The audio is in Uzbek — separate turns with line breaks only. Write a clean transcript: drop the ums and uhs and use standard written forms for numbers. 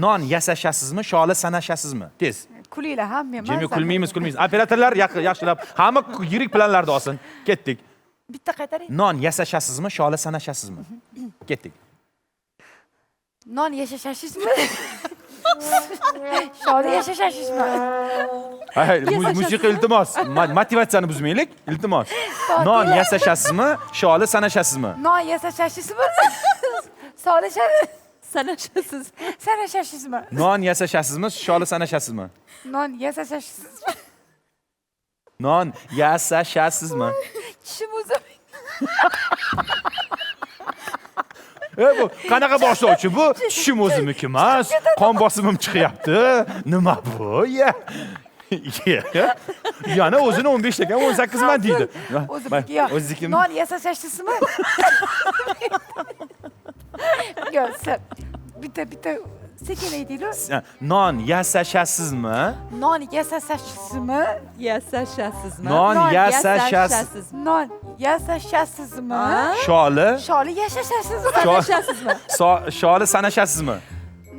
non yasashasizmi, sholi sanashasizmi? Tez.
Kulinglar ham men.
Jimmy kulmaymiz. Operatorlar yaxshilab, hamma yirik planlarda olsin. Ketdik.
Bitta qaytaring.
Non yasashasizmi, sholi sanashasizmi? Ketdik.
Non yashashasizmi? Sholi yashashasizmi?
Hay, musiqa iltimos. Motivatsiyani buzmaylik, iltimos. Non yasashasizmi, sholi sanashasizmi?
Non yashashasizmi? Sanashasizmi?
Non yasashasizmi, sholi sanashasizmi?
Non yashashasizmi?
Non yasashasizmi?
Tishim o'zim.
Bu qanaqa boshlovchi bu? Tishim o'zimniki emas, qon bosimim chiqyapti. Nima bu? Yana o'zini 15 ekan 18 man deydi.
O'zimniki yo'q.
O'zikimi?
Non yashashasizmi? Yo'q, bitta sekin aytinglar.
Non yasashasizmi?
Non yashashasizmi?
Yasashasizmi?
Non yasashasizmi?
Non yashashasizmi?
Sholi
Sholi yashashasizmi?
Sanashasizmi?
Sholi sanashasizmi?